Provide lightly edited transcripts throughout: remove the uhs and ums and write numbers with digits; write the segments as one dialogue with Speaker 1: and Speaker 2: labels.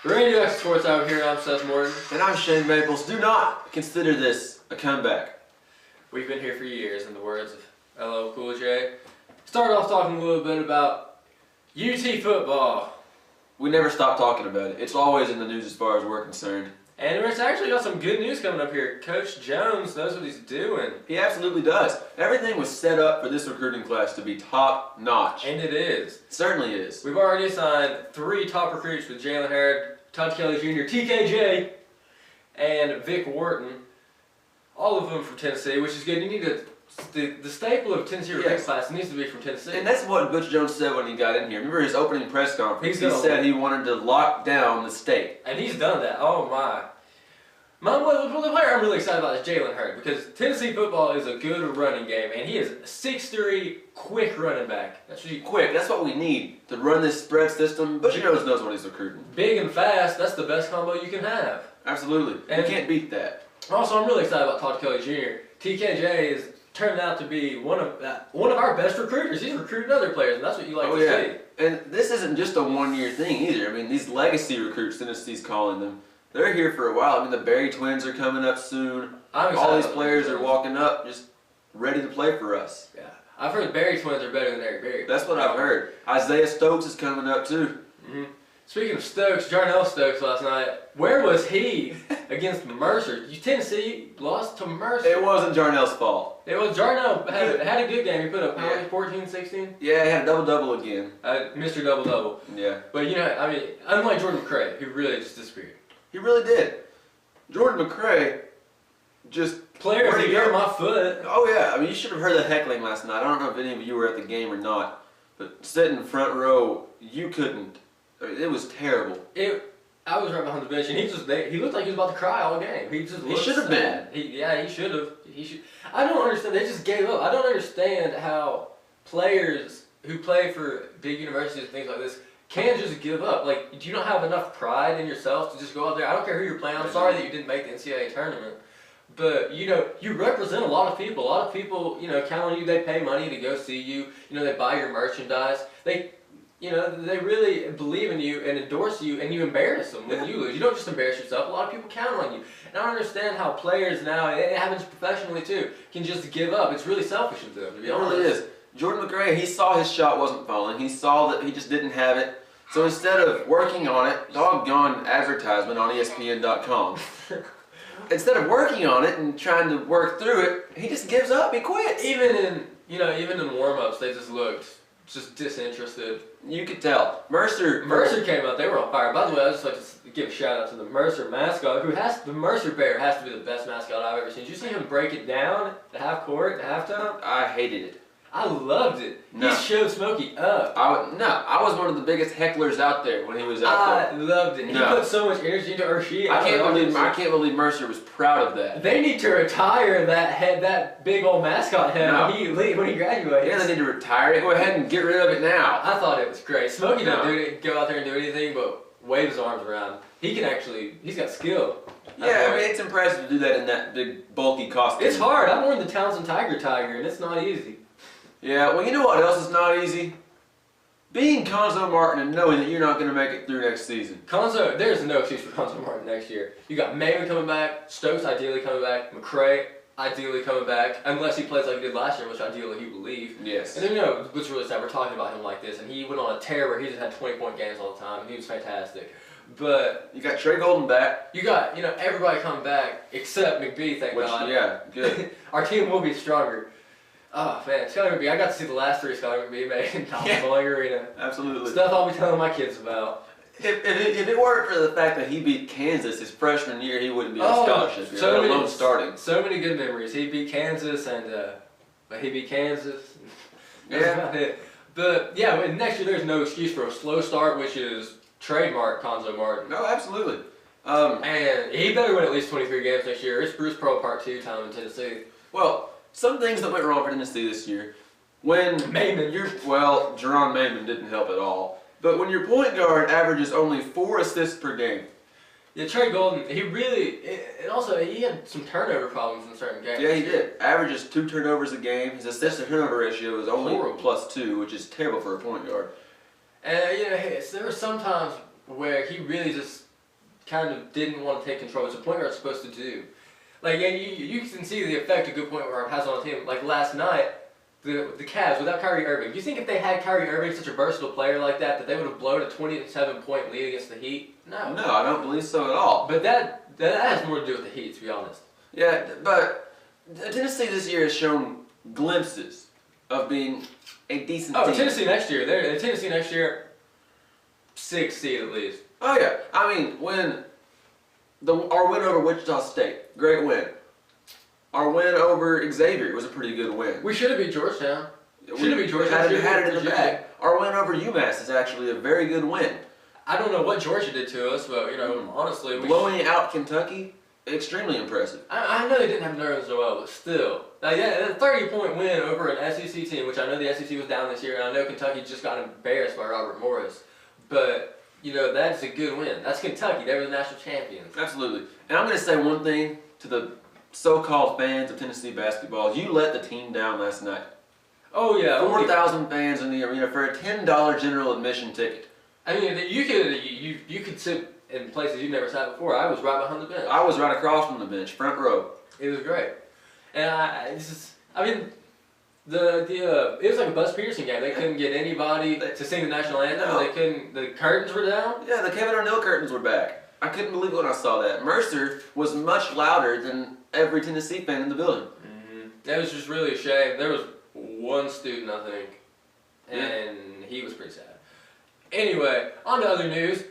Speaker 1: Radio Sports out here. I'm Seth Morton.
Speaker 2: And I'm Shane Maples. Do not consider this a comeback.
Speaker 1: We've been here for years, in the words of LL Cool J. Start off talking a little bit about UT football.
Speaker 2: We never stop talking about it. It's always in the news as far as we're concerned.
Speaker 1: And it's actually got some good news coming up here. Coach Jones knows what he's doing.
Speaker 2: He absolutely does. Everything was set up for this recruiting class to be top notch.
Speaker 1: And it is.
Speaker 2: It certainly is.
Speaker 1: We've already signed 3 top recruits with Jalen Hurd, Todd Kelly Jr., TKJ, and Vic Wharton. All of them from Tennessee, which is good. You need the staple of Tennessee recruiting class needs to be from Tennessee.
Speaker 2: And that's what Butch Jones said when he got in here. Remember his opening press conference? He said he wanted to lock down the state.
Speaker 1: And he's done that. Oh my. The player I'm really excited about is Jalen Hurd, because Tennessee football is a good running game, and he is a 6'3", quick running back.
Speaker 2: That's what we need to run this spread system. Butch Jones knows what he's recruiting.
Speaker 1: Big and fast, that's the best combo you can have.
Speaker 2: Absolutely. And you can't beat that.
Speaker 1: Also, I'm really excited about Todd Kelly Jr. TKJ has turned out to be one of our best recruiters. He's recruited other players, and that's what you like to see.
Speaker 2: And this isn't just a one-year thing either. I mean, these legacy recruits, Tennessee's calling them, they're here for a while. I mean, the Berry twins are coming up soon. All these players are walking up just ready to play for us.
Speaker 1: Yeah. I've heard the Berry twins are better than Eric Berry.
Speaker 2: That's what I've heard. Isaiah Stokes is coming up too.
Speaker 1: Mm-hmm. Speaking of Stokes, Jarnell Stokes last night, where was he against Mercer? Tennessee lost to Mercer.
Speaker 2: It wasn't Jarnell's fault.
Speaker 1: It was Jarnell had a good game. He put up how many? 14, 16?
Speaker 2: Yeah, he had a double-double again.
Speaker 1: Mr. Double-Double.
Speaker 2: Yeah.
Speaker 1: But, unlike Jordan McCray, who really just disappeared.
Speaker 2: He really did. Jordan McCray just...
Speaker 1: Player of the year, my foot.
Speaker 2: Oh, yeah. I mean, you should have heard the heckling last night. I don't know if any of you were at the game or not, but sitting front row, you couldn't... It was terrible.
Speaker 1: I was right behind the bench, and he looked like he was about to cry all game. He
Speaker 2: should have been.
Speaker 1: He should have. I don't understand. They just gave up. I don't understand how players who play for big universities and things like this can just give up. Like, do you not have enough pride in yourself to just go out there? I don't care who you're playing. I'm sorry that you didn't make the NCAA tournament. But, you represent a lot of people. A lot of people, count on you. They pay money to go see you. They buy your merchandise. They really believe in you and endorse you, and you embarrass them when you lose. You don't just embarrass yourself. A lot of people count on you. And I don't understand how players now, it happens professionally too, can just give up. It's really selfish of them, to be honest.
Speaker 2: It really is. Jordan McCray, he saw his shot wasn't falling. He saw that he just didn't have it. So instead of working on it, doggone advertisement on ESPN.com. Instead of working on it and trying to work through it, he just gives up. He quits.
Speaker 1: Even in warm-ups, they just looked just disinterested.
Speaker 2: You could tell. Mercer
Speaker 1: came out. They were on fire. By the way, I'd just like to give a shout out to the Mercer mascot, the Mercer Bear has to be the best mascot I've ever seen. Did you see him break it down at half court, at halftime?
Speaker 2: I hated it.
Speaker 1: I loved it.
Speaker 2: No.
Speaker 1: He showed Smokey up.
Speaker 2: I was one of the biggest hecklers out there when he was out there.
Speaker 1: I loved it. He put so much energy into
Speaker 2: I can't believe Mercer was proud of that.
Speaker 1: They need to retire that big old mascot head when he graduates.
Speaker 2: Yeah, they need to retire it. Go ahead and get rid of it now.
Speaker 1: I thought it was great. Smokey don't go out there and do anything but wave his arms around. He's got skill.
Speaker 2: Yeah, I mean, it's impressive to do that in that big, bulky costume.
Speaker 1: It's hard. I'm wearing the Townsend Tiger, and it's not easy.
Speaker 2: Yeah, well, you know what else is not easy? Being Conzo Martin and knowing that you're not going to make it through next season.
Speaker 1: There's no excuse for Conzo Martin next year. You got Maven coming back, Stokes ideally coming back, McCray ideally coming back, unless he plays like he did last year, which ideally he will leave.
Speaker 2: Yes.
Speaker 1: And then, what's really sad, we're talking about him like this, and he went on a tear where he just had 20-point games all the time, and he was fantastic. But
Speaker 2: you got Trey Golden back.
Speaker 1: You got, everybody coming back except McBee, thank God.
Speaker 2: Yeah, good.
Speaker 1: Our team will be stronger. Oh, man, Skylar McBee. I got to see the last 3 Skylar McBee made in Thomas Bowling Arena.
Speaker 2: Absolutely.
Speaker 1: Stuff I'll be telling my kids about.
Speaker 2: If it weren't for the fact that he beat Kansas his freshman year, he wouldn't be on scholarship here, let alone starting.
Speaker 1: So many good memories. He beat Kansas, but he beat Kansas. That's about it. But, next year there's no excuse for a slow start, which is trademark Conzo Martin.
Speaker 2: No, absolutely.
Speaker 1: And he better win at least 23 games next year. It's Bruce Pearl Part 2 time in Tennessee.
Speaker 2: Well, some things that went wrong for Tennessee this year. When Jerron Maimon didn't help at all. But when your point guard averages only 4 assists per game.
Speaker 1: Yeah, Trey Golden, he had some turnover problems in certain games.
Speaker 2: Yeah, he did. Averages 2 turnovers a game. His assist to turnover ratio is only +2, which is terrible for a point guard.
Speaker 1: And there were some times where he really just kind of didn't want to take control, which a point guard's supposed to do. Like, and you can see the effect a good point guard has on a team. Like last night, the Cavs without Kyrie Irving. Do you think if they had Kyrie Irving, such a versatile player like that they would have blown a 27-point lead against the Heat? No.
Speaker 2: No, I don't believe so at all.
Speaker 1: But that has more to do with the Heat, to be honest.
Speaker 2: Yeah, but Tennessee this year has shown glimpses of being a decent team.
Speaker 1: Tennessee next year. Tennessee next year, 6th seed at least.
Speaker 2: Oh yeah, I mean when our win over Wichita State, great win. Our win over Xavier was a pretty good win.
Speaker 1: We should have beat Georgetown.
Speaker 2: We had it in the bag. Our win over UMass is actually a very good win.
Speaker 1: I don't know what Georgia did to us, but honestly,
Speaker 2: blowing out Kentucky, extremely impressive.
Speaker 1: I know they didn't have Nerlens Noel, but still, like a 30-point win over an SEC team, which I know the SEC was down this year, and I know Kentucky just got embarrassed by Robert Morris, but that's a good win. That's Kentucky. They were the national champions.
Speaker 2: Absolutely. And I'm going to say one thing to the so-called fans of Tennessee basketball: you let the team down last night.
Speaker 1: Oh yeah,
Speaker 2: 4,000 fans in the arena for a $10 general admission ticket.
Speaker 1: I mean, you could sit in places you've never sat before. I was right behind the bench.
Speaker 2: I was right across from the bench, front row.
Speaker 1: It was great, and it was like a Buzz Peterson game. They couldn't get anybody to sing the national anthem.
Speaker 2: No.
Speaker 1: They couldn't. The curtains were down.
Speaker 2: Yeah, the Kevin O'Neal curtains were back. I couldn't believe it when I saw that. Mercer was much louder than every Tennessee fan in the building.
Speaker 1: Mm-hmm. That was just really a shame. There was one student, I think, and he was pretty sad. Anyway, on to other news.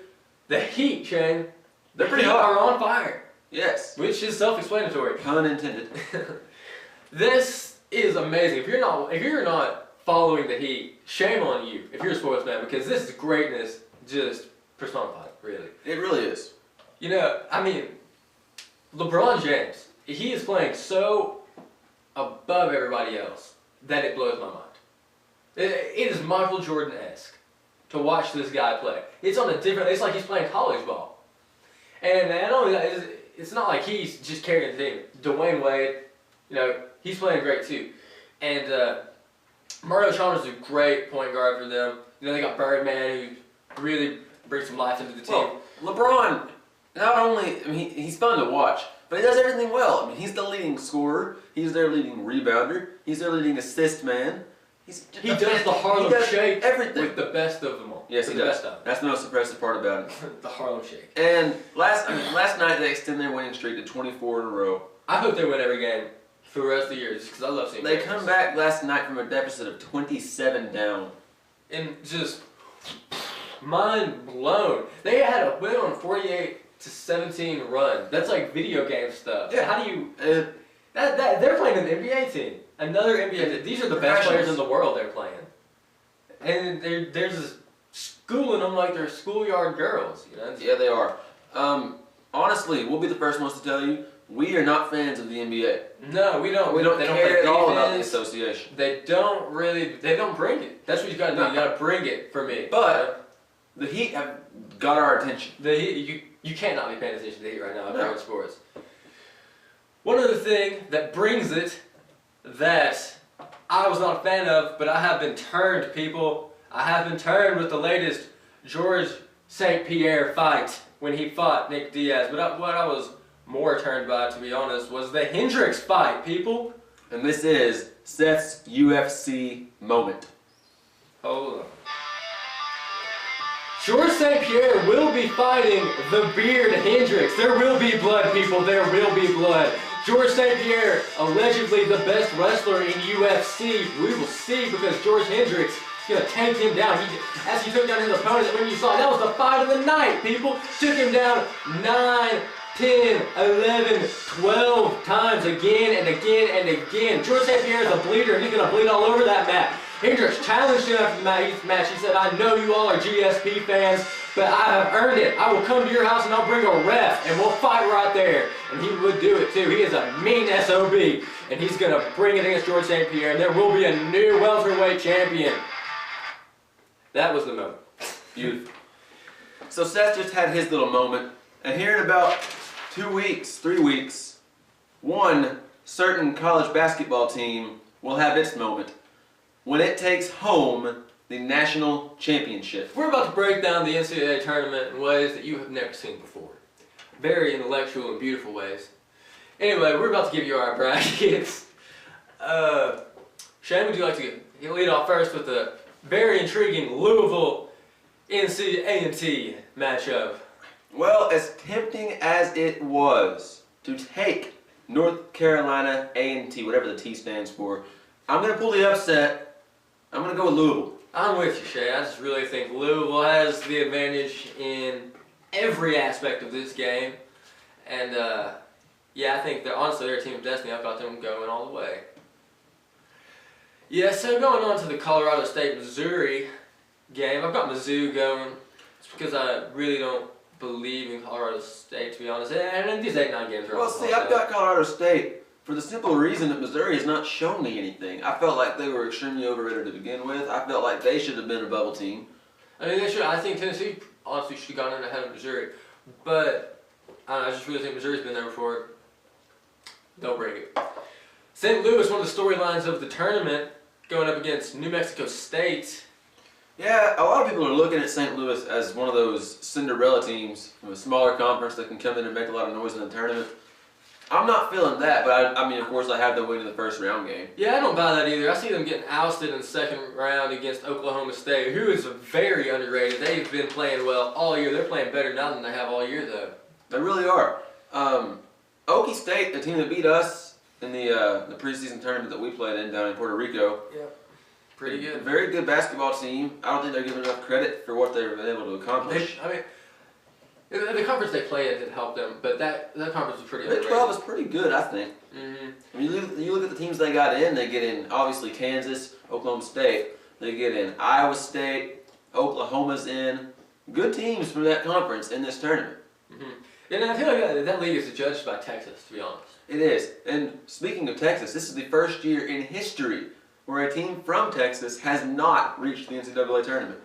Speaker 1: The Heat, Shane.
Speaker 2: They're pretty
Speaker 1: Heat
Speaker 2: hot.
Speaker 1: are on fire.
Speaker 2: Yes.
Speaker 1: Which is self-explanatory.
Speaker 2: Pun intended.
Speaker 1: This is amazing. If you're not following the Heat, shame on you if you're a sports fan, because this is greatness just personified, really.
Speaker 2: It really is.
Speaker 1: LeBron James, he is playing so above everybody else that it blows my mind. It is Michael Jordan-esque to watch this guy play. It's like he's playing college ball. And not only that, it's not like he's just carrying the team. Dwayne Wade, he's playing great too. And Mario Chalmers is a great point guard for them. They got Birdman, who really brings some life into the team.
Speaker 2: Well, LeBron, not only, he's fun to watch, but he does everything well. He's the leading scorer. He's their leading rebounder. He's their leading assist man.
Speaker 1: He does the Harlem Shake
Speaker 2: everything
Speaker 1: with the best of them all.
Speaker 2: Yes, he does. That's the most impressive part about
Speaker 1: it. The Harlem Shake.
Speaker 2: And last night they extend their winning streak to 24 in a row.
Speaker 1: I hope they win every game for the rest of the year, just because I love seeing
Speaker 2: They
Speaker 1: games.
Speaker 2: come back last night from a deficit of 27 down.
Speaker 1: And just mind blown. They had a win on 48-17 run. That's like video game stuff.
Speaker 2: Yeah.
Speaker 1: How do you? They're playing an NBA team. Another NBA team. These are the best players in the world they're playing. And they're just schooling them like they're schoolyard girls.
Speaker 2: Yeah, they are. Honestly, we'll be the first ones to tell you, we are not fans of the NBA.
Speaker 1: No, we don't.
Speaker 2: We don't care at all about the
Speaker 1: defense.
Speaker 2: association.
Speaker 1: They don't bring it. That's what you gotta do. You gotta bring it for me.
Speaker 2: But the Heat have got our attention.
Speaker 1: The Heat, you can't not be paying attention to the Heat right now in
Speaker 2: No.
Speaker 1: sports. One other thing that brings it that I was not a fan of, but I have been turned, people. I have been turned with the latest George St. Pierre fight when he fought Nick Diaz. But what I was more turned by, to be honest, was the Hendricks fight, people.
Speaker 2: And this is Seth's UFC moment.
Speaker 1: Hold on. George St. Pierre will be fighting the Beard Hendricks. There will be blood, people. There will be blood. George St. Pierre, allegedly the best wrestler in UFC. We will see, because George Hendricks is going to take him down. As he took down his opponent, when you saw, that was the fight of the night, people. Took him down 9, 10, 11, 12 times again and again and again. George St. Pierre is a bleeder, and he's going to bleed all over that mat. Hendricks challenged him after the match. He said, I know you all are GSP fans, but I have earned it. I will come to your house and I'll bring a ref and we'll fight right there. And he would do it too. He is a mean SOB. And he's going to bring it against George St. Pierre. And there will be a new welterweight champion. That was the moment.
Speaker 2: Beautiful. So Seth just had his little moment. And here in about 2 weeks, 3 weeks, one certain college basketball team will have its moment when it takes home the national championship.
Speaker 1: We're about to break down the NCAA tournament in ways that you have never seen before. very intellectual and beautiful ways. Anyway, we're about to give you our brackets. Shane, would you like to lead off first with the very intriguing Louisville NC matchup?
Speaker 2: Well, as tempting as it was to take North Carolina A&T, whatever the T stands for, I'm going to pull the upset. I'm going to go with Louisville.
Speaker 1: I'm with you, Shay. I just really think Louisville has the advantage in every aspect of this game. And, yeah, I think that honestly their team of destiny. I've got them going all the way. Yeah, so going on to the Colorado State-Missouri game, I've got Mizzou going. It's because I really don't believe in Colorado State, to be honest. And these 8-9 games are
Speaker 2: Well,
Speaker 1: all
Speaker 2: see,
Speaker 1: close.
Speaker 2: I've got Colorado State for the simple reason that Missouri has not shown me anything. I felt like they were extremely overrated to begin with. I felt like they should have been a bubble team.
Speaker 1: I mean, they should. I think Tennessee honestly should have gone in ahead of Missouri. But I don't know, I just really think Missouri's been there before. They'll bring it. St. Louis, one of the storylines of the tournament, going up against New Mexico State.
Speaker 2: Yeah, a lot of people are looking at St. Louis as one of those Cinderella teams from a smaller conference that can come in and make a lot of noise in the tournament. I'm not feeling that, but I mean, of course, I have them winning the first round game.
Speaker 1: Yeah, I don't buy that either. I see them getting ousted in the second round against Oklahoma State, who is very underrated. They've been playing well all year. They're playing better now than they have all year, though.
Speaker 2: They really are. Okie State, the team that beat us in the preseason tournament that we played in down in Puerto Rico.
Speaker 1: Yeah, pretty good.
Speaker 2: A very good basketball team. I don't think they're given enough credit for what they've been able to accomplish.
Speaker 1: I mean, the conference they play in didn't help them, but that conference was pretty
Speaker 2: Big
Speaker 1: underrated.
Speaker 2: 12 is pretty good, I think.
Speaker 1: Mm-hmm.
Speaker 2: I mean, you look at the teams they got in. They get in, obviously, Kansas, Oklahoma State. They get in Iowa State. Oklahoma's in. Good teams from that conference in this tournament.
Speaker 1: Mm-hmm. And I feel like that league is judged by Texas, to be honest.
Speaker 2: It is. And speaking of Texas, this is the first year in history where a team from Texas has not reached the NCAA tournament.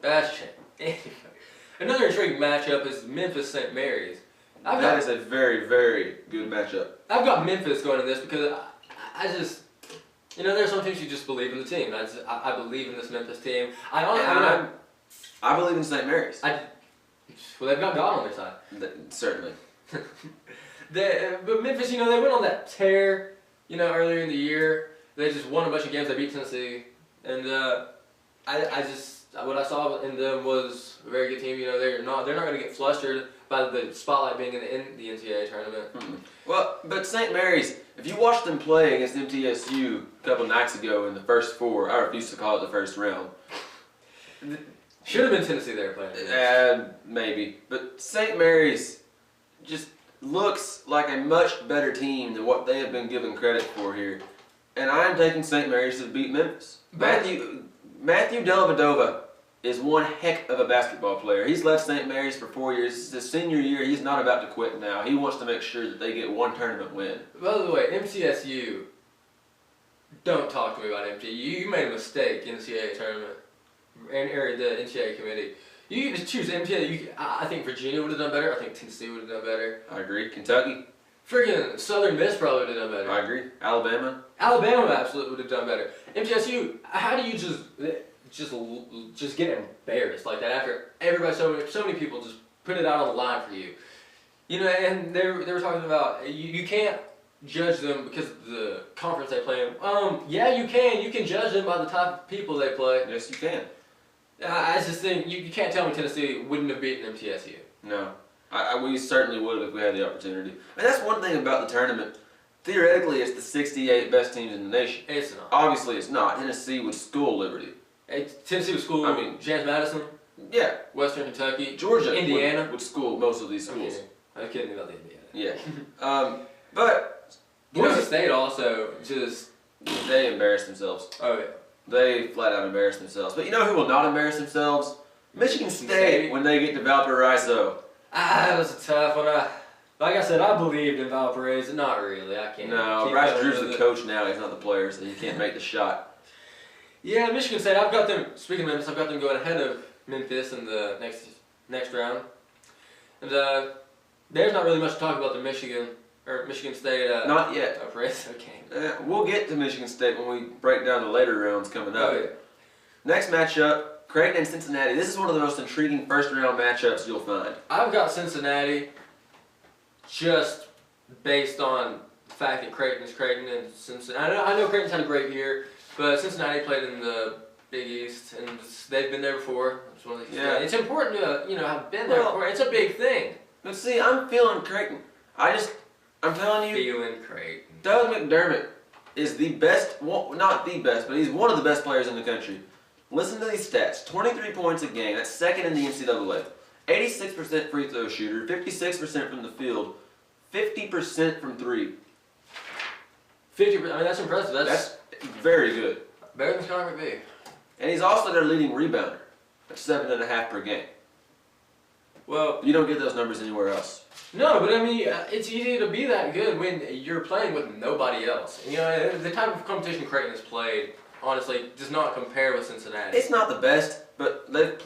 Speaker 1: That's a shame. Another intriguing matchup is Memphis-St. Mary's.
Speaker 2: That is a very, very good matchup.
Speaker 1: I've got Memphis going to this because I just, there's some teams you just believe in the team. I believe in this Memphis team.
Speaker 2: I believe in St. Mary's.
Speaker 1: Well, they've got God on their side.
Speaker 2: Certainly.
Speaker 1: But Memphis, they went on that tear, earlier in the year. They just won a bunch of games. They beat Tennessee, and what I saw in them was a very good team. They're not going to get flustered by the spotlight being in the NCAA tournament.
Speaker 2: Mm-hmm. Well, but St. Mary's, if you watched them play against MTSU a couple nights ago in the first four, I refuse to call it the first round.
Speaker 1: Should have been Tennessee they were playing against.
Speaker 2: Maybe. But St. Mary's just looks like a much better team than what they have been given credit for here. And I'm taking St. Mary's to beat Memphis. Matthew Dellavedova is one heck of a basketball player. He's left St. Mary's for 4 years. This is his senior year. He's not about to quit now. He wants to make sure that they get one tournament win.
Speaker 1: By the way, MTSU, don't talk to me about MTSU. You made a mistake in the NCAA tournament, or the NCAA committee. You just choose MTSU. I think Virginia would have done better. I think Tennessee would have done better.
Speaker 2: I agree. Kentucky.
Speaker 1: Freaking Southern Miss probably would have done better.
Speaker 2: I agree. Alabama.
Speaker 1: Alabama absolutely would have done better. MTSU, how do you just get embarrassed like that after everybody, so many people just put it out on the line for you? And they were talking about you can't judge them because of the conference they play in. Yeah, you can. You can judge them by the type of people they play.
Speaker 2: Yes, you can.
Speaker 1: I just think you can't tell me Tennessee wouldn't have beaten MTSU.
Speaker 2: No. We certainly would if we had the opportunity. And that's one thing about the tournament. Theoretically, it's the 68 best teams in the nation.
Speaker 1: It's not.
Speaker 2: Obviously, it's not. Tennessee would school Liberty.
Speaker 1: Tennessee would school James Madison.
Speaker 2: Yeah.
Speaker 1: Western Kentucky.
Speaker 2: Georgia
Speaker 1: Indiana.
Speaker 2: would school most of these schools.
Speaker 1: I'm kidding about the Indiana.
Speaker 2: Yeah. But
Speaker 1: Boise State also just...
Speaker 2: They embarrassed themselves.
Speaker 1: Oh, yeah.
Speaker 2: They flat out embarrassed themselves. But you know who will not embarrass themselves? Michigan State when they get to Valparaiso.
Speaker 1: That was a tough one. Like I said, I believed in Valparaiso. Not really. I can't.
Speaker 2: No, Bryce Drew's the coach now. He's not the player, so he can't make the shot.
Speaker 1: Yeah, Michigan State. I've got them. Speaking of Memphis, I've got them going ahead of Memphis in the next round. And there's not really much to talk about the Michigan State.
Speaker 2: Not yet.
Speaker 1: Valparaiso game.
Speaker 2: We'll get to Michigan State when we break down the later rounds coming up.
Speaker 1: Oh, yeah.
Speaker 2: Next matchup. Creighton and Cincinnati. This is one of the most intriguing first-round matchups you'll find.
Speaker 1: I've got Cincinnati. just based on the fact that Creighton's Creighton and Cincinnati. I know Creighton's had a great year, but Cincinnati played in the Big East and they've been there before.
Speaker 2: Yeah.
Speaker 1: It's important to have been there before. It's a big thing.
Speaker 2: But see, I'm feeling Creighton. I'm telling you,
Speaker 1: Feeling Creighton.
Speaker 2: Doug McDermott is the best, well, not the best, but he's one of the best players in the country. Listen to these stats. 23 points a game. That's second in the NCAA. 86% free throw shooter. 56% from the field. 50% from three.
Speaker 1: 50%. I mean, that's impressive.
Speaker 2: That's very good.
Speaker 1: Better than Connor McVeigh.
Speaker 2: And he's also their leading rebounder. At 7.5 per game.
Speaker 1: Well,
Speaker 2: You don't get those numbers anywhere else.
Speaker 1: no, but I mean, it's easy to be that good when you're playing with nobody else. And, the type of competition Creighton has played, honestly, does not compare with Cincinnati.
Speaker 2: It's not the best, but they've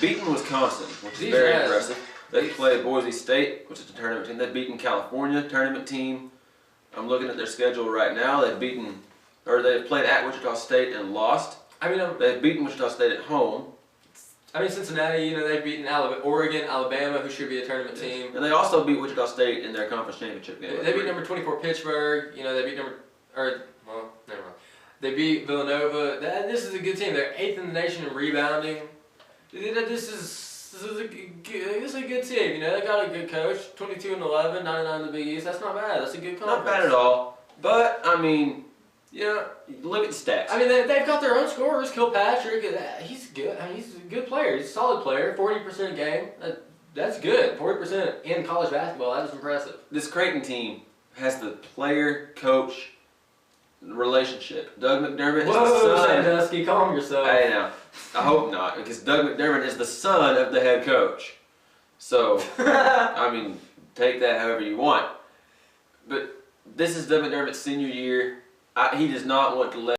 Speaker 2: beaten Wisconsin, which is very impressive. They've played Boise State, which is a tournament team. They've beaten California, tournament team. I'm looking at their schedule right now. They've played at Wichita State and lost.
Speaker 1: I mean,
Speaker 2: They've beaten Wichita State at home.
Speaker 1: Cincinnati, they've beaten Oregon, Alabama, who should be a tournament team.
Speaker 2: And they also beat Wichita State in their conference championship game.
Speaker 1: They beat number 24 Pittsburgh. They beat never mind. They beat Villanova. This is a good team. They're 8th in the nation in rebounding. This is a good team. They got a good coach. 22-11, 99 in the Big East. That's not bad. That's a good conference.
Speaker 2: Not bad at all. But I mean, look at the stats.
Speaker 1: I mean, they've got their own scorers. Kilpatrick, he's good. I mean, he's a good player. He's a solid player. 40% a game. That's good. 40% in college basketball. That is impressive.
Speaker 2: This Creighton team has the player-coach relationship. Doug McDermott is the son.
Speaker 1: Sandusky, calm yourself.
Speaker 2: Hey, now, I hope not, because Doug McDermott is the son of the head coach. So, I mean, take that however you want. But this is Doug McDermott's senior year. He does not want to let